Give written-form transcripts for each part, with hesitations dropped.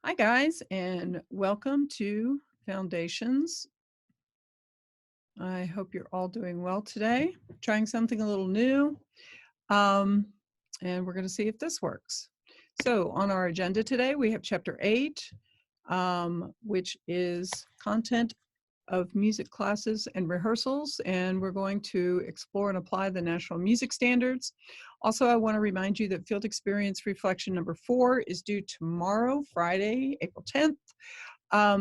Hi, guys, and welcome to Foundations. I hope you're all doing well today. Trying something a little new, um, and we're going to see if this works. So, on our agenda today, we have Chapter 8, which is content of music classes and rehearsals, and we're going to explore and apply the national music standards. Also, I want to remind you that field experience reflection number 4 is due tomorrow, Friday, April 10th.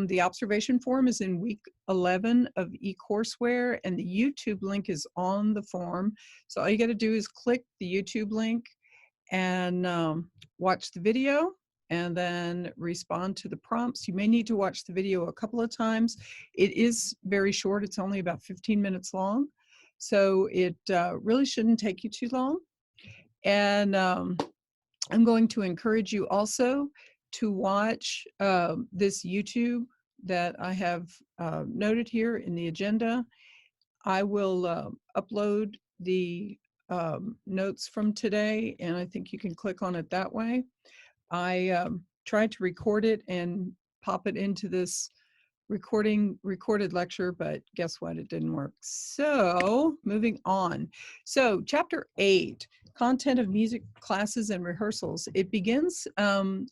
The observation form is in week 11 of eCourseWare, and the YouTube link is on the form. So all you got to do is click the YouTube link and watch the video and then respond to the prompts. You may need to watch the video a couple of times. It is very short. It's only about 15 minutes long. So it really shouldn't take you too long. And I'm going to encourage you also to watch this YouTube that I have noted here in the agenda. I will upload the notes from today, and I think you can click on it that way. I tried to record it and pop it into this recorded lecture, but guess what? It didn't work. So moving on. So chapter 8, content of music classes and rehearsals. It begins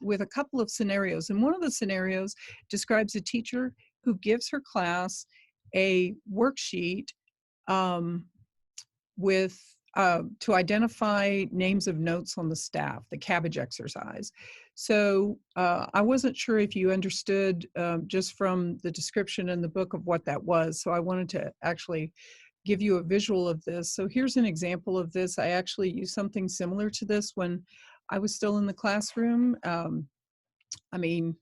with a couple of scenarios. And one of the scenarios describes a teacher who gives her class a worksheet with to identify names of notes on the staff, the cabbage exercise. So I wasn't sure if you understood just from the description in the book of what that was. So I wanted to actually give you a visual of this. So here's an example of this. I actually used something similar to this when I was still in the classroom.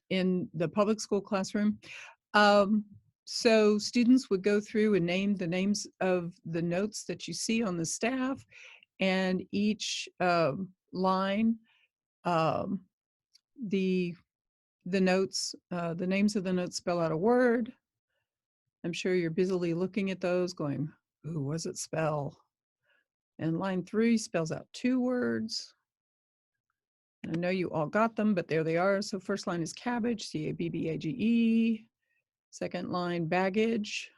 In the public school classroom. So students would go through and name the names of the notes that you see on the staff, and each line, the notes, the names of the notes spell out a word. I'm sure you're busily looking at those going, ooh, what does it spell? And line 3 spells out 2 words. I know you all got them, but there they are. So first line is cabbage, C-A-B-B-A-G-E. Second line, baggage.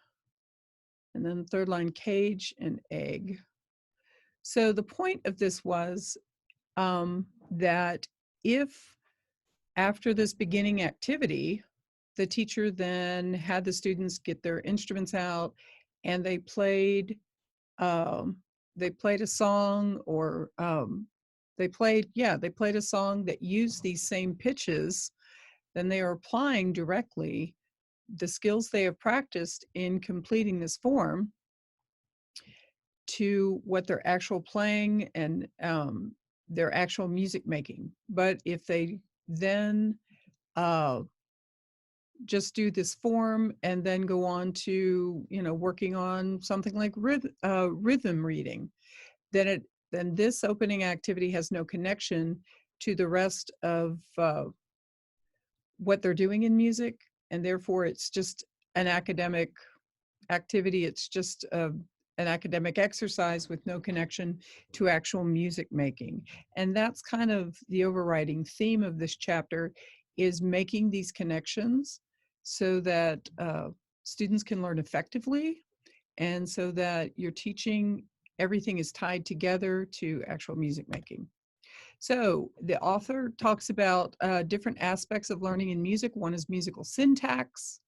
And then third line, cage and egg. So the point of this was that if after this beginning activity, the teacher then had the students get their instruments out and they played a song, or they played a song that used these same pitches, then they are applying directly the skills they have practiced in completing this form to what they're actual playing and their actual music making. But if they then just do this form and then go on to, working on something like rhythm reading, then this opening activity has no connection to the rest of what they're doing in music, and therefore it's just an academic activity. It's just an academic exercise with no connection to actual music making. And that's kind of the overriding theme of this chapter, is making these connections so that students can learn effectively, and so that you're teaching, everything is tied together to actual music making. So the author talks about different aspects of learning in music. One is musical syntax.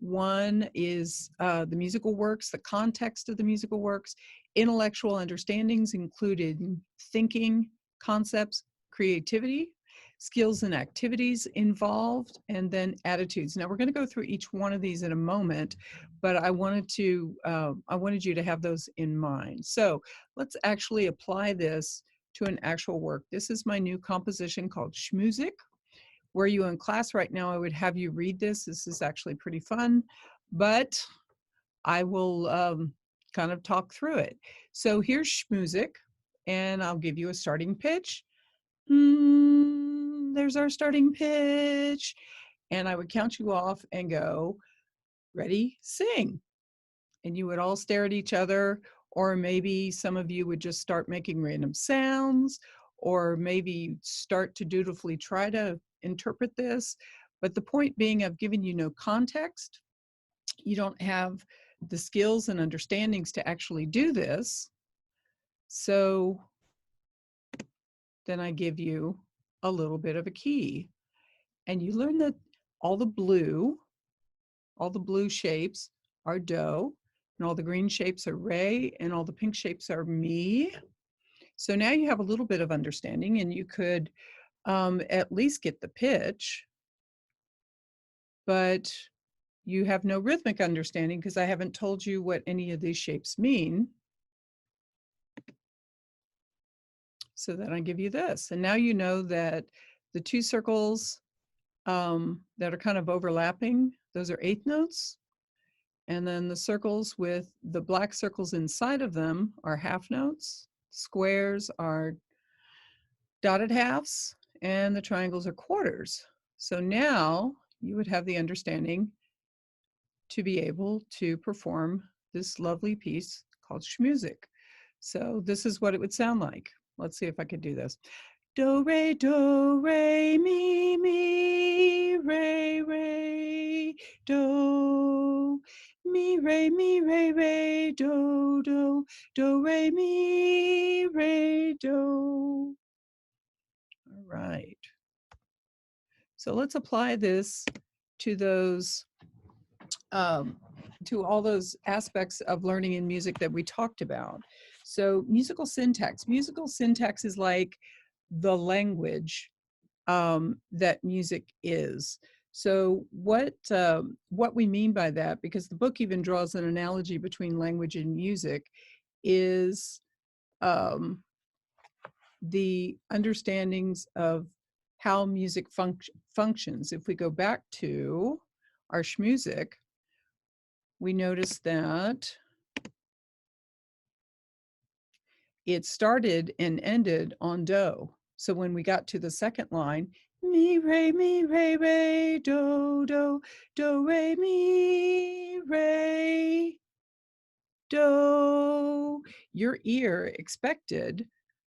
One is the musical works, the context of the musical works, intellectual understandings including thinking, concepts, creativity, skills and activities involved, and then attitudes. Now we're going to go through each one of these in a moment, but I wanted you to have those in mind. So let's actually apply this to an actual work. This is my new composition called Schmusic. Were you in class right now, I would have you read this. This is actually pretty fun, but I will kind of talk through it. So here's Schmusic, and I'll give you a starting pitch. There's our starting pitch. And I would count you off and go, ready, sing. And you would all stare at each other, or maybe some of you would just start making random sounds, or maybe start to dutifully try to interpret this. But the point being, I've given you no context. You don't have the skills and understandings to actually do this. So then I give you a little bit of a key. And you learn that all the blue shapes are do, and all the green shapes are re, and all the pink shapes are mi. So now you have a little bit of understanding, and you could at least get the pitch, but you have no rhythmic understanding because I haven't told you what any of these shapes mean. So then I give you this. And now you know that the two circles that are kind of overlapping, those are eighth notes. And then the circles with the black circles inside of them are half notes. Squares are dotted halves, and the triangles are quarters. So now you would have the understanding to be able to perform this lovely piece called schmusic. So this is what it would sound like. Let's see if I could do this. Do, re, mi, re, do, mi, re, do, re, mi, re, do. All right. So let's apply this to those, to all those aspects of learning in music that we talked about. So musical syntax is like the language that music is. So what we mean by that, because the book even draws an analogy between language and music, is the understandings of how music functions. If we go back to our schmusic, we notice that it started and ended on do. So when we got to the second line, mi, re, do, re, mi, re, do, your ear expected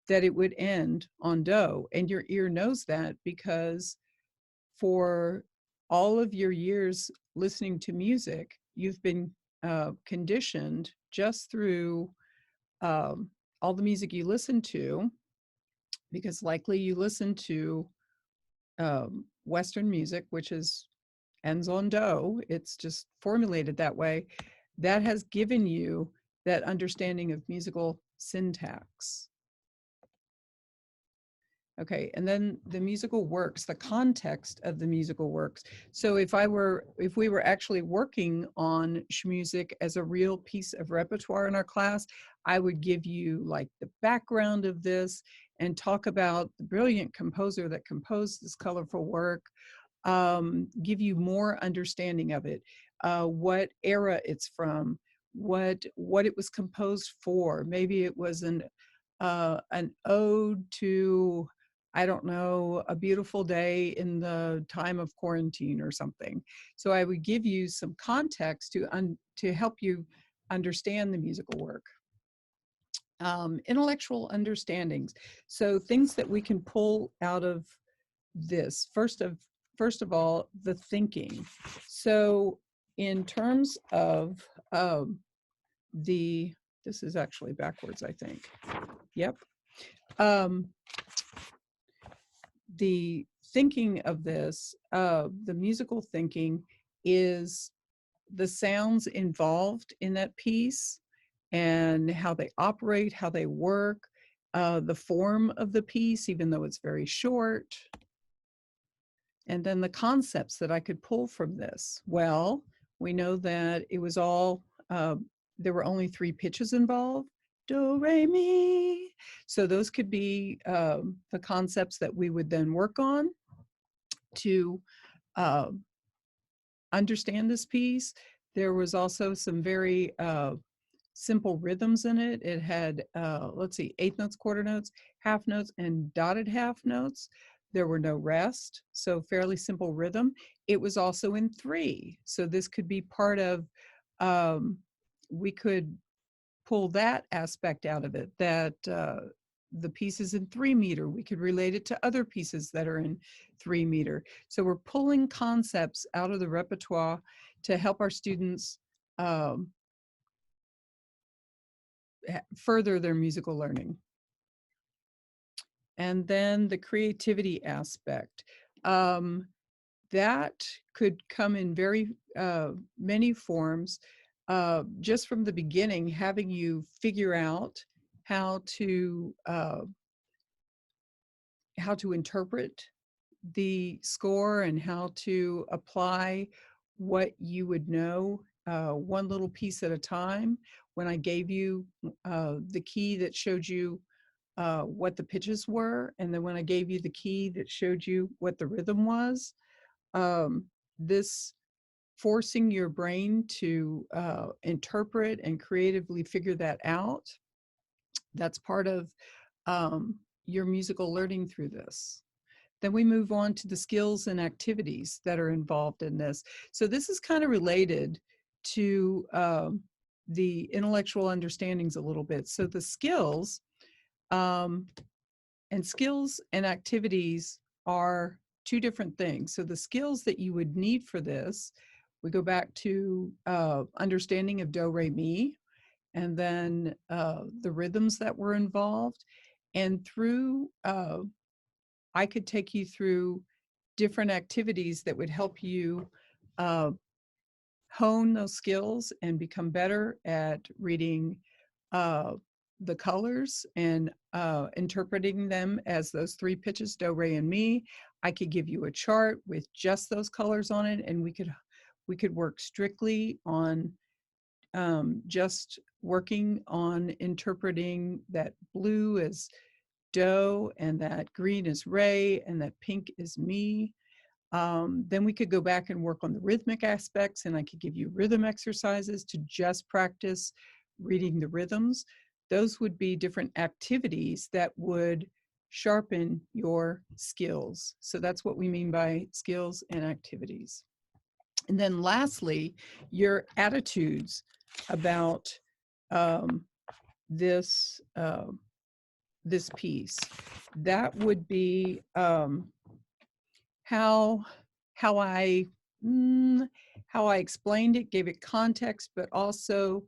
that it would end on do. And your ear knows that because for all of your years listening to music, you've been conditioned just through all the music you listen to, because likely you listen to Western music, which ends on do. It's just formulated that way. That has given you that understanding of musical syntax. Okay, and then the musical works, the context of the musical works. So if we were actually working on schmusic as a real piece of repertoire in our class, I would give you like the background of this and talk about the brilliant composer that composed this colorful work, give you more understanding of it, what era it's from, what it was composed for. Maybe it was an ode to, I don't know, a beautiful day in the time of quarantine or something. So I would give you some context to help you understand the musical work. Intellectual understandings. So things that we can pull out of this. First of all, the thinking. So in terms of this is actually backwards, I think. Yep. The thinking of this, the musical thinking, is the sounds involved in that piece and how they operate, how they work, the form of the piece, even though it's very short, and then the concepts that I could pull from this. Well, we know that it was all, there were only 3 pitches involved, do, re, mi. So those could be the concepts that we would then work on to understand this piece. There was also some very simple rhythms in it. It had, let's see, eighth notes, quarter notes, half notes, and dotted half notes. There were no rest, so fairly simple rhythm. It was also in 3. So this could be part of, we could pull that aspect out of it, that the pieces in 3 meter. We could relate it to other pieces that are in 3 meter. So we're pulling concepts out of the repertoire to help our students um, further their musical learning. And then the creativity aspect. That could come in very many forms. Just from the beginning, having you figure out how to interpret the score and how to apply what you would know one little piece at a time. When I gave you the key that showed you what the pitches were, and then when I gave you the key that showed you what the rhythm was, this forcing your brain to interpret and creatively figure that out, that's part of your musical learning through this. Then we move on to the skills and activities that are involved in this. So this is kind of related to the intellectual understandings a little bit. So the skills and activities are two different things. So the skills that you would need for this, we go back to understanding of do, re, mi, and then the rhythms that were involved. And through, I could take you through different activities that would help you uh, hone those skills and become better at reading uh, the colors and interpreting them as those three pitches, do, re, and mi. I could give you a chart with just those colors on it, and we could work strictly on just working on interpreting that blue is do, and that green is re, and that pink is mi. Then we could go back and work on the rhythmic aspects, and I could give you rhythm exercises to just practice reading the rhythms. Those would be different activities that would sharpen your skills. So that's what we mean by skills and activities. And then lastly, your attitudes about um, this this piece. That would be how how I how I explained it, gave it context, but also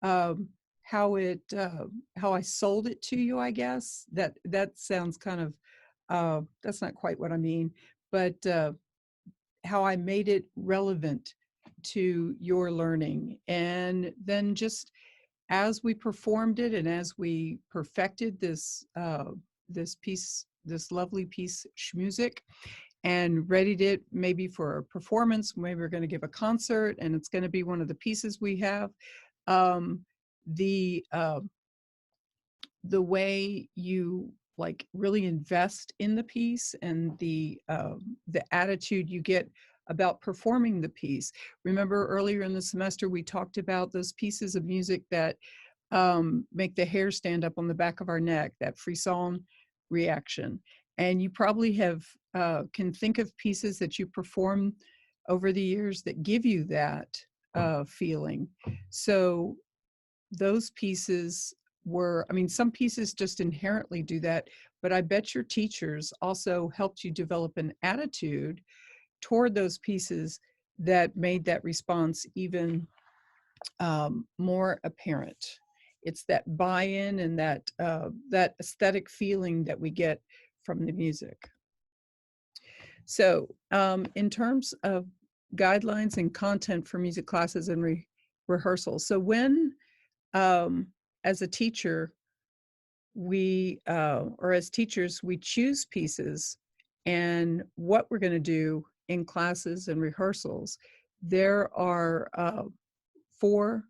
um, how I sold it to you. I guess that sounds kind of that's not quite what I mean, but how I made it relevant to your learning, and then just as we performed it and as we perfected this piece, this lovely piece, schmusic, and readied it maybe for a performance. Maybe we're going to give a concert, and it's going to be one of the pieces we have. Um, the uh, the way you like really invest in the piece and the attitude you get about performing the piece. Remember earlier in the semester we talked about those pieces of music that make the hair stand up on the back of our neck, that frisson reaction. And you probably have can think of pieces that you perform over the years that give you that feeling. So those pieces were, I mean, some pieces just inherently do that, but I bet your teachers also helped you develop an attitude toward those pieces that made that response even more apparent. It's that buy-in and that aesthetic feeling that we get from the music. So in terms of guidelines and content for music classes and rehearsals, so when as a teacher or as teachers we choose pieces and what we're going to do in classes and rehearsals, there are 4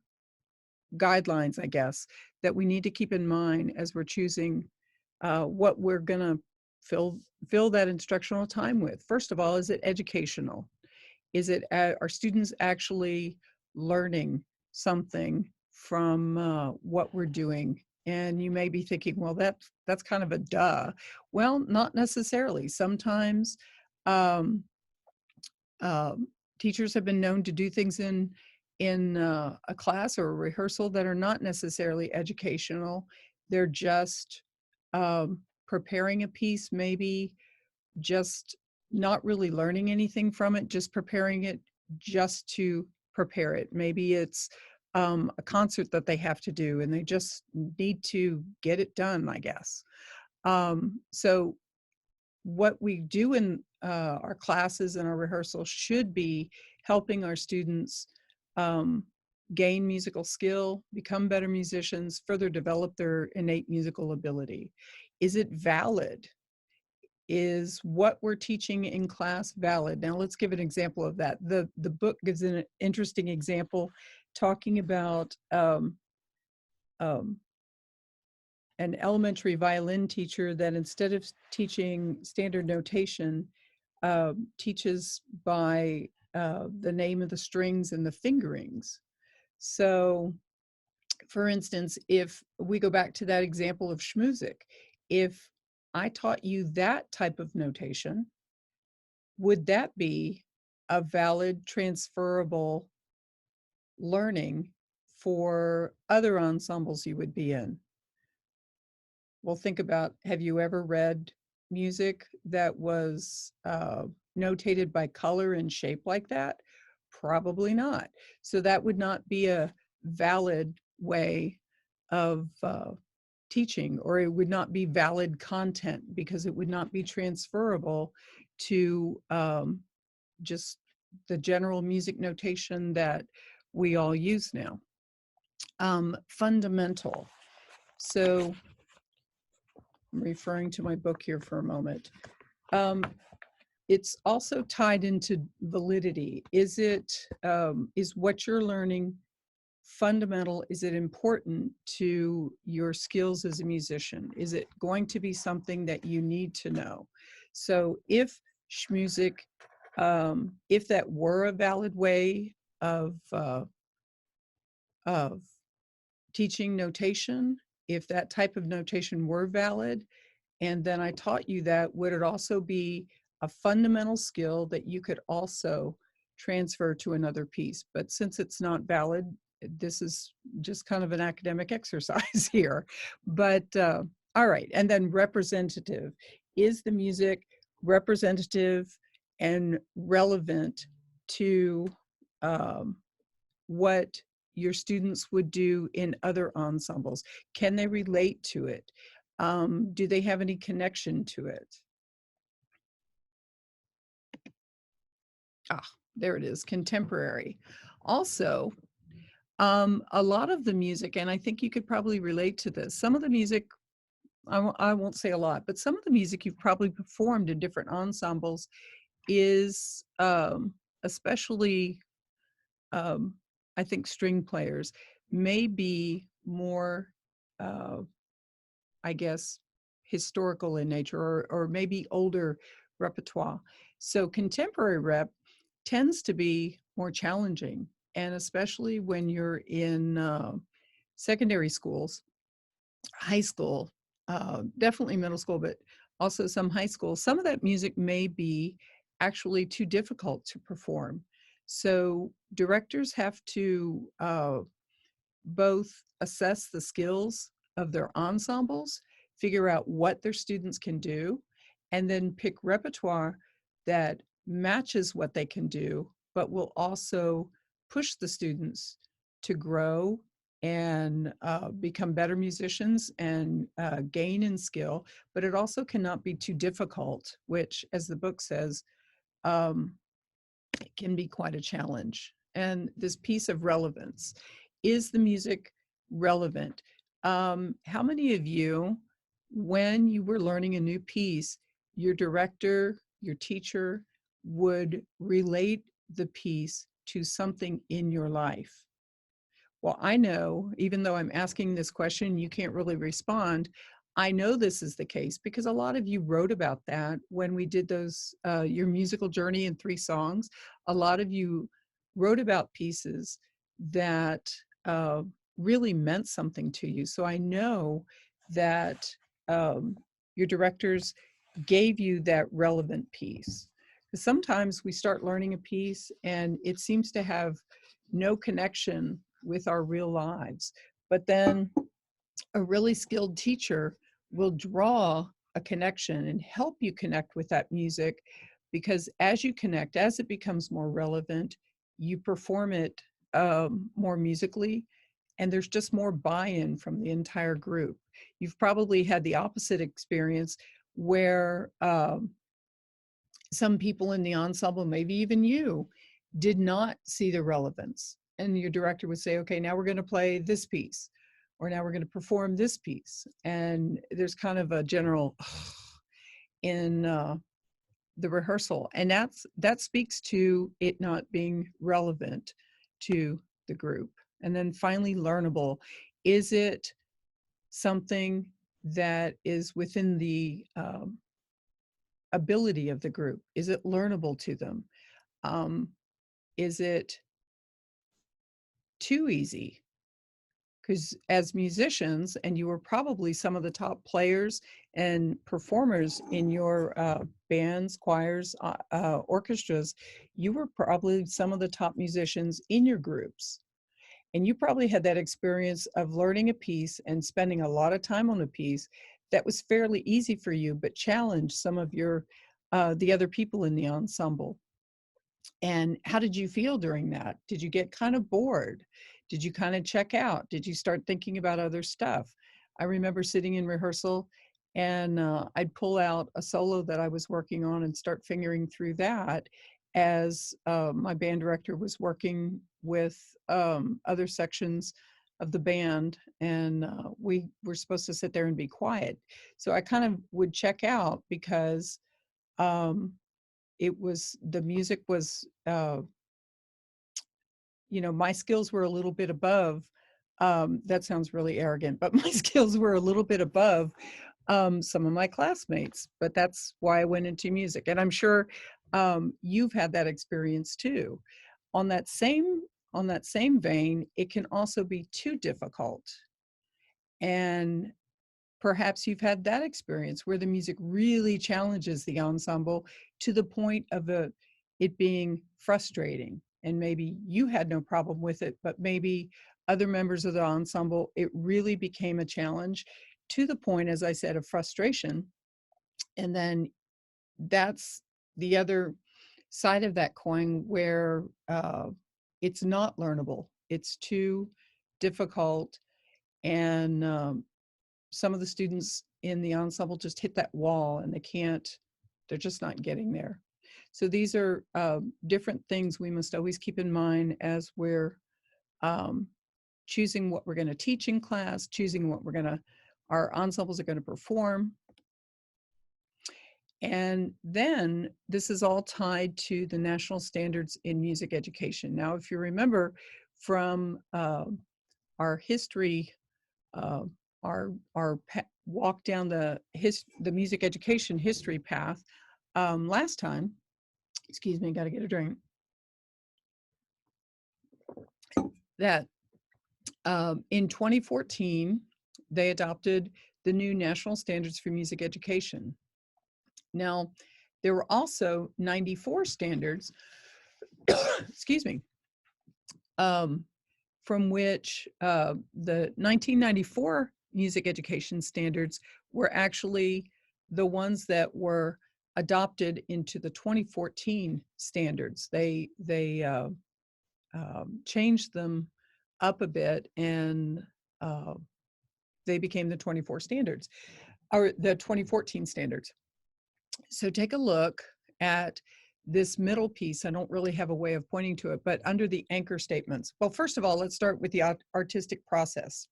guidelines, I guess, that we need to keep in mind as we're choosing what we're going to fill that instructional time with. First of all, is it educational? Is it are students actually learning something from what we're doing? And you may be thinking, well, that's kind of a duh. Well, not necessarily. Sometimes um, um, teachers have been known to do things in a class or a rehearsal that are not necessarily educational. They're just preparing a piece, maybe just not really learning anything from it, just preparing it just to prepare it. Maybe it's a concert that they have to do and they just need to get it done, I guess. So what we do in our classes and our rehearsals should be helping our students um, gain musical skill, become better musicians, further develop their innate musical ability. Is it valid? Is what we're teaching in class valid? Now let's give an example of that. The book gives an interesting example talking about um, an elementary violin teacher that instead of teaching standard notation, teaches by the name of the strings and the fingerings. So, for instance, if we go back to that example of schmusic, if I taught you that type of notation, would that be a valid transferable learning for other ensembles you would be in? Well, think about, have you ever read music that was notated by color and shape like that? Probably not. So that would not be a valid way of teaching, or it would not be valid content because it would not be transferable to just the general music notation that we all use now. Fundamental. So I'm referring to my book here for a moment. It's also tied into validity. Is what you're learning fundamental? Is it important to your skills as a musician? Is it going to be something that you need to know? So if schmusic, if that were a valid way of teaching notation, if that type of notation were valid, and then I taught you that, would it also be a fundamental skill that you could also transfer to another piece? But since it's not valid, this is just kind of an academic exercise here. But all right, and then representative. Is the music representative and relevant to what your students would do in other ensembles? Can they relate to it? Do they have any connection to it? Ah, there it is, contemporary. Also, a lot of the music, and I think you could probably relate to this, some of the music, I won't say a lot, but some of the music you've probably performed in different ensembles is especially, I think string players may be more I guess, historical in nature, or maybe older repertoire. So contemporary rep tends to be more challenging, and especially when you're in secondary schools, high school, definitely middle school, but also some high school. Some of that music may be actually too difficult to perform. So directors have to both assess the skills of their ensembles, figure out what their students can do, and then pick repertoire that matches what they can do, but will also push the students to grow and become better musicians and gain in skill. But it also cannot be too difficult, which, as the book says, um, it can be quite a challenge. And this piece of relevance, is the music relevant? How many of you, when you were learning a new piece, your director, your teacher would relate the piece to something in your life? Well, I know, even though I'm asking this question, you can't really respond. I know this is the case because a lot of you wrote about that when we did those, your musical journey in 3 songs. A lot of you wrote about pieces that really meant something to you. So I know that your directors gave you that relevant piece. Sometimes we start learning a piece and it seems to have no connection with our real lives. But then a really skilled teacher will draw a connection and help you connect with that music, because as you connect, as it becomes more relevant, you perform it more musically, and there's just more buy-in from the entire group. You've probably had the opposite experience where some people in the ensemble, maybe even you, did not see the relevance. And your director would say, okay, now we're going to play this piece, or now we're going to perform this piece. And there's kind of a general in the rehearsal. And that speaks to it not being relevant to the group. And then finally, learnable. Is it something that is within the ability of the group? Is it learnable to them? Is it too easy? Because as musicians, and you were probably some of the top players and performers in your bands, choirs, orchestras, you were probably some of the top musicians in your groups. And you probably had that experience of learning a piece and spending a lot of time on a piece that was fairly easy for you, but challenged some of your the other people in the ensemble. And how did you feel during that? Did you get kind of bored? Did you kind of check out? Did you start thinking about other stuff? I remember sitting in rehearsal, and I'd pull out a solo that I was working on and start fingering through that as my band director was working with other sections of the band, and we were supposed to sit there and be quiet. So I kind of would check out because um, the music was my skills were a little bit above. That sounds really arrogant, but my skills were a little bit above some of my classmates. But that's why I went into music, and I'm sure you've had that experience too. On that same on that same vein, it can also be too difficult, and perhaps you've had that experience where the music really challenges the ensemble to the point of it being frustrating. And maybe you had no problem with it, but maybe other members of the ensemble, it really became a challenge to the point, as I said, of frustration. And then that's the other side of that coin where it's not learnable, it's too difficult. And some of the students in the ensemble just hit that wall, and they're just not getting there. So these are different things we must always keep in mind as we're um, choosing what we're going to teach in class, choosing what our ensembles are going to perform. And then this is all tied to the national standards in music education. Now, if you remember from our history, uh, our walk down the music education history path last time. Excuse me, got to get a drink. That in 2014 they adopted the new national standards for music education. Now, there were also 94 standards, excuse me, from which the 1994 music education standards were actually the ones that were adopted into the 2014 standards. They changed them up a bit, and they became the 24 standards, or the 2014 standards. So take a look at this middle piece. I don't really have a way of pointing to it, but under the anchor statements. Well, first of all, let's start with the artistic process.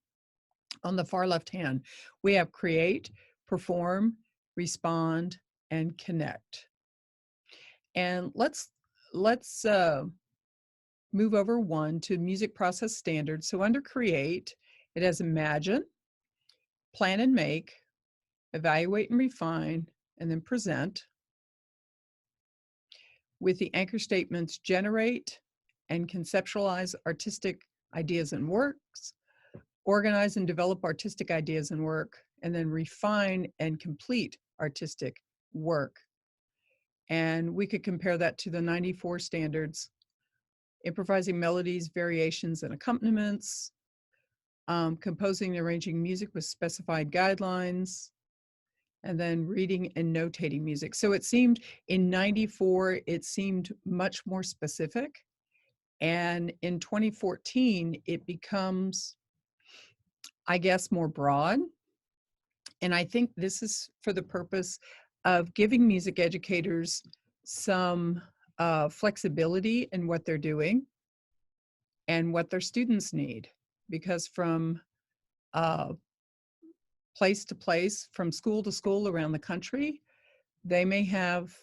On the far left hand, we have create, perform, respond, and connect. And let's move over one to music process standards. So under create, it has imagine, plan and make, evaluate and refine, and then present. With the anchor statements, generate and conceptualize artistic ideas and works, organize and develop artistic ideas and work, and then refine and complete artistic work. And we could compare that to the 94 standards: improvising melodies, variations, and accompaniments, composing and arranging music with specified guidelines, and then reading and notating music. So it seemed in 94, it seemed much more specific. And in 2014, it becomes, I guess, more broad. And I think this is for the purpose of giving music educators some flexibility in what they're doing and what their students need. Because from uh, place to place, from school to school around the country, they may have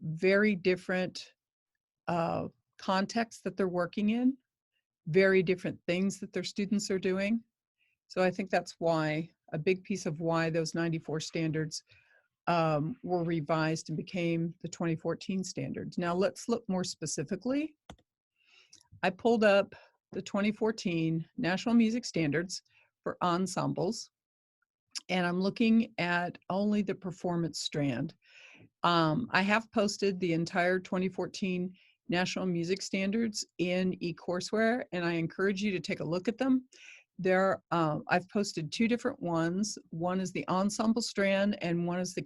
very different uh, contexts that they're working in, very different things that their students are doing. So I think that's why, a big piece of why those 94 standards were revised and became the 2014 standards. Now let's look more specifically. I pulled up the 2014 National Music Standards for ensembles, and I'm looking at only the performance strand. I have posted the entire 2014 National Music Standards in eCourseware, and I encourage you to take a look at them. I've posted two different ones. One is the ensemble strand, and one is the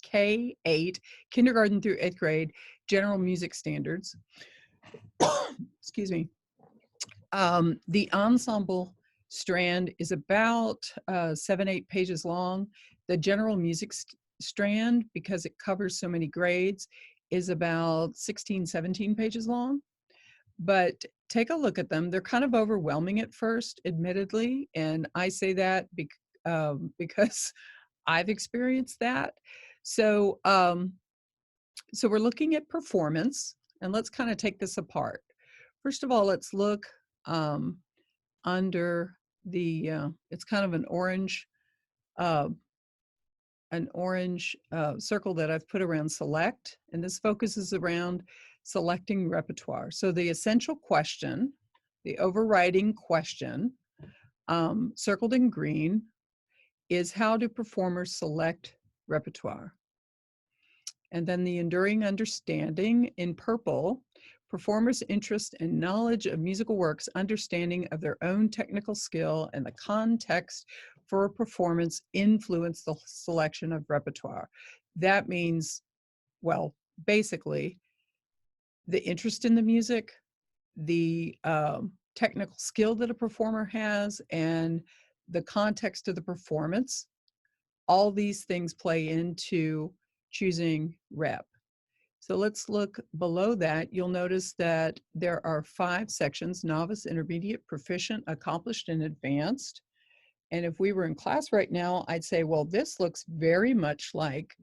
K-8, kindergarten through 8th grade, general music standards. Excuse me. The ensemble strand is about 7-8 pages long. The general music strand, because it covers so many grades, is about 16-17 pages long. But take a look at them. They're kind of overwhelming at first, admittedly, and I say that because I've experienced that. So, so we're looking at performance, and let's kind of take this apart. First of all, let's look under the, it's kind of uh, an orange circle that I've put around select, and this focuses around selecting repertoire. So the essential question, the overriding question, circled in green, is how do performers select repertoire? And then the enduring understanding in purple, performers' interest and knowledge of musical works, understanding of their own technical skill and the context for a performance influence the selection of repertoire. That means, well, basically, the interest in the music, the technical skill that a performer has, and the context of the performance. All these things play into choosing rep. So let's look below that. You'll notice that there are 5 sections: novice, intermediate, proficient, accomplished, and advanced. And if we were in class right now, I'd say, well, this looks very much like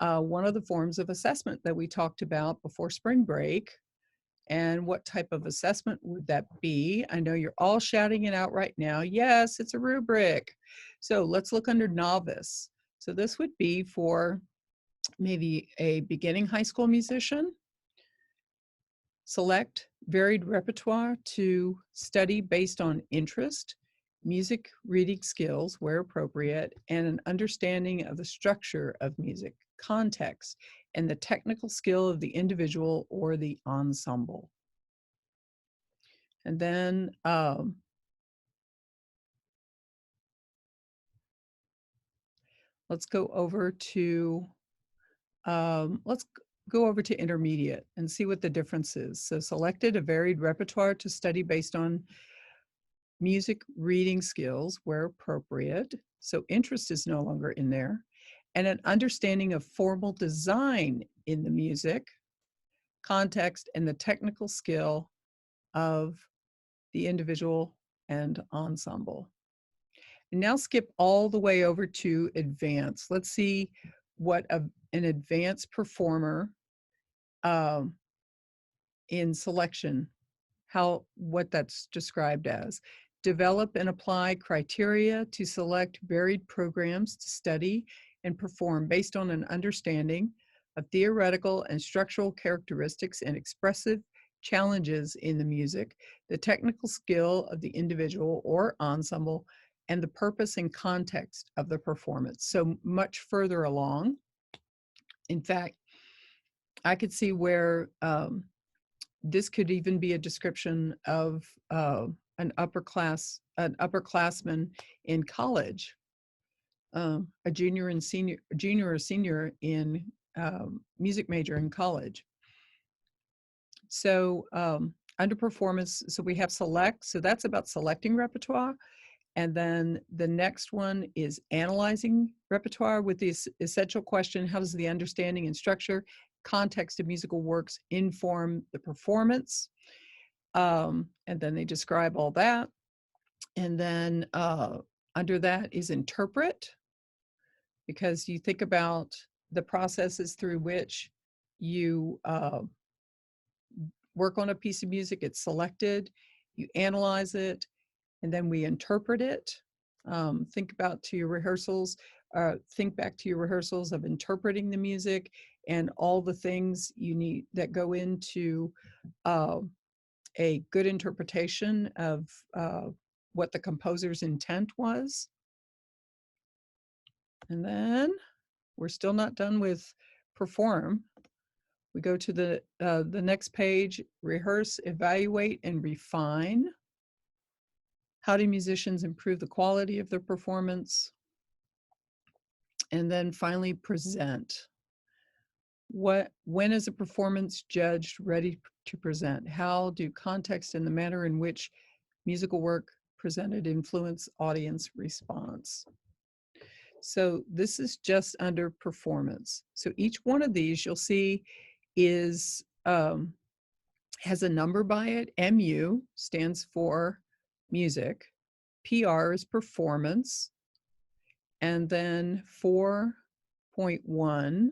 one of the forms of assessment that we talked about before spring break. And what type of assessment would that be? I know you're all shouting it out right now. Yes, it's a rubric. So let's look under novice. So this would be for maybe a beginning high school musician. Select varied repertoire to study based on interest, music reading skills where appropriate, and an understanding of the structure of music, context, and the technical skill of the individual or the ensemble. And then let's go over to intermediate and see what the difference is. So selected a varied repertoire to study based on music reading skills where appropriate. So interest is no longer in there. And an understanding of formal design in the music, context, and the technical skill of the individual and ensemble. And now skip all the way over to advanced. Let's see what an advanced performer in selection, what that's described as. Develop and apply criteria to select varied programs to study and perform based on an understanding of theoretical and structural characteristics and expressive challenges in the music, the technical skill of the individual or ensemble, and the purpose and context of the performance. So much further along. In fact, I could see where this could even be a description of an upperclassman in college. a junior or senior in music major in college. So under performance, so we have select, so that's about selecting repertoire. And then the next one is analyzing repertoire with the essential question, how does the understanding and structure, context of musical works inform the performance? And then they describe all that. And then under that is interpret, because you think about the processes through which you work on a piece of music, it's selected, you analyze it, and then we interpret it. Think back to your rehearsals of interpreting the music and all the things you need that go into a good interpretation of what the composer's intent was. And then we're still not done with perform. We go to the next page, rehearse, evaluate, and refine. How do musicians improve the quality of their performance? And then finally, present. When is a performance judged ready to present? How do context and the manner in which musical work presented influence audience response? So this is just under performance. So each one of these you'll see is has a number by it. MU stands for music. PR is performance. And then 4.1,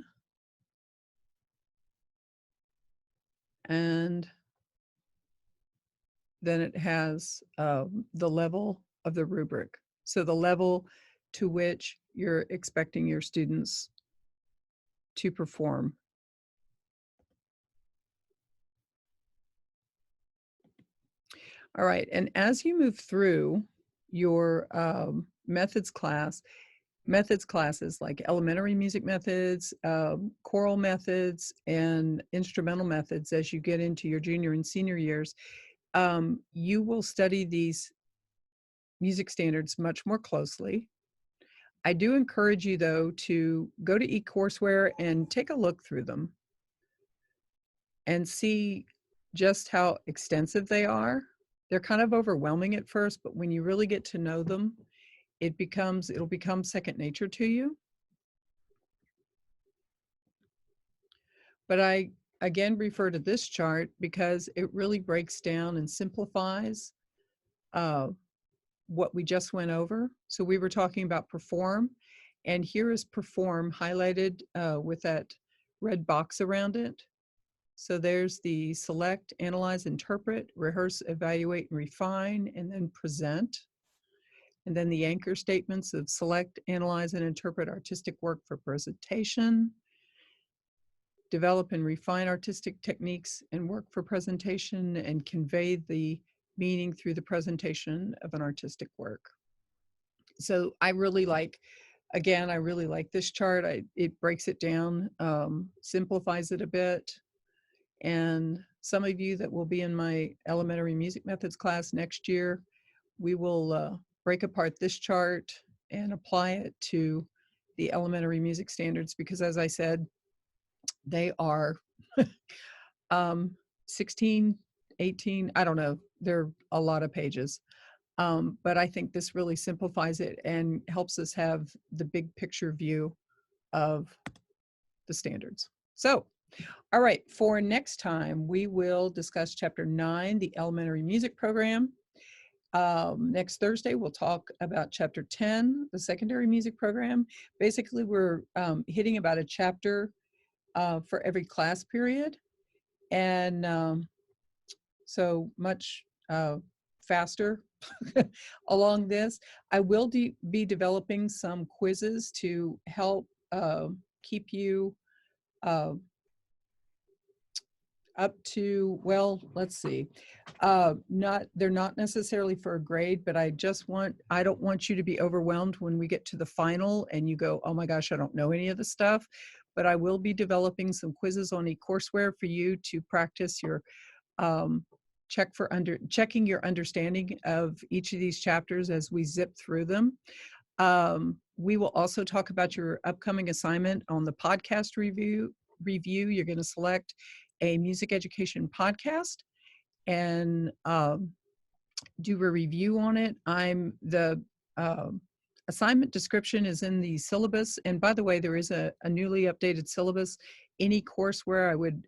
and then it has the level of the rubric. So the level to which you're expecting your students to perform. All right, and as you move through your methods classes like elementary music methods, choral methods, and instrumental methods, as you get into your junior and senior years, you will study these music standards much more closely. I do encourage you, though, to go to eCourseware and take a look through them and see just how extensive they are. They're kind of overwhelming at first, but when you really get to know them, it'll become second nature to you. But I again refer to this chart because it really breaks down and simplifies what we just went over. So we were talking about perform, and here is perform highlighted with that red box around it. So there's the select, analyze, interpret, rehearse, evaluate, and refine, and then present. And then the anchor statements of select, analyze, and interpret artistic work for presentation, develop and refine artistic techniques and work for presentation, and convey the meaning through the presentation of an artistic work. So I really like this chart. It breaks it down, simplifies it a bit. And some of you that will be in my elementary music methods class next year, we will break apart this chart and apply it to the elementary music standards, because as I said, they are 16, 18, I don't know, they're a lot of pages. But I think this really simplifies it and helps us have the big picture view of the standards. So, all right, for next time, we will discuss Chapter 9, the elementary music program. Next Thursday, we'll talk about Chapter 10, the secondary music program. Basically, we're hitting about a chapter for every class period. And so much faster along this. I will be developing some quizzes to help keep you up to, well, let's see. They're not necessarily for a grade, but I don't want you to be overwhelmed when we get to the final and you go, oh my gosh, I don't know any of the stuff. But I will be developing some quizzes on eCourseware for you to practice your checking your understanding of each of these chapters as we zip through them. We will also talk about your upcoming assignment on the podcast review. You're going to select a music education podcast and do a review on it. The assignment description is in the syllabus. And by the way, there is a newly updated syllabus. Any courseware, I would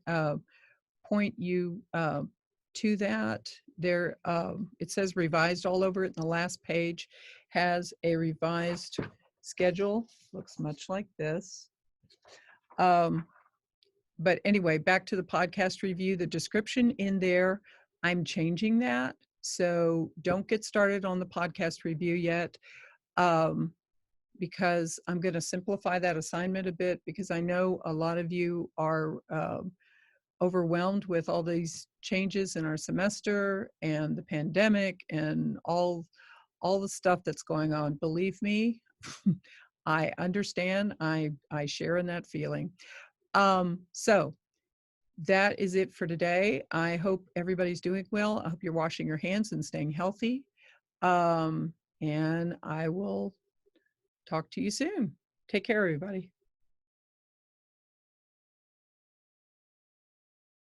point you to that. There, it says revised all over it, and the last page has a revised schedule. Looks much like this. But anyway, back to the podcast review, the description in there, I'm changing that. So don't get started on the podcast review yet, because I'm going to simplify that assignment a bit, because I know a lot of you are overwhelmed with all these changes in our semester and the pandemic and all the stuff that's going on. Believe me, I understand. I share in that feeling. So that is it for today. I hope everybody's doing well. I hope you're washing your hands and staying healthy. And I will talk to you soon. Take care, everybody.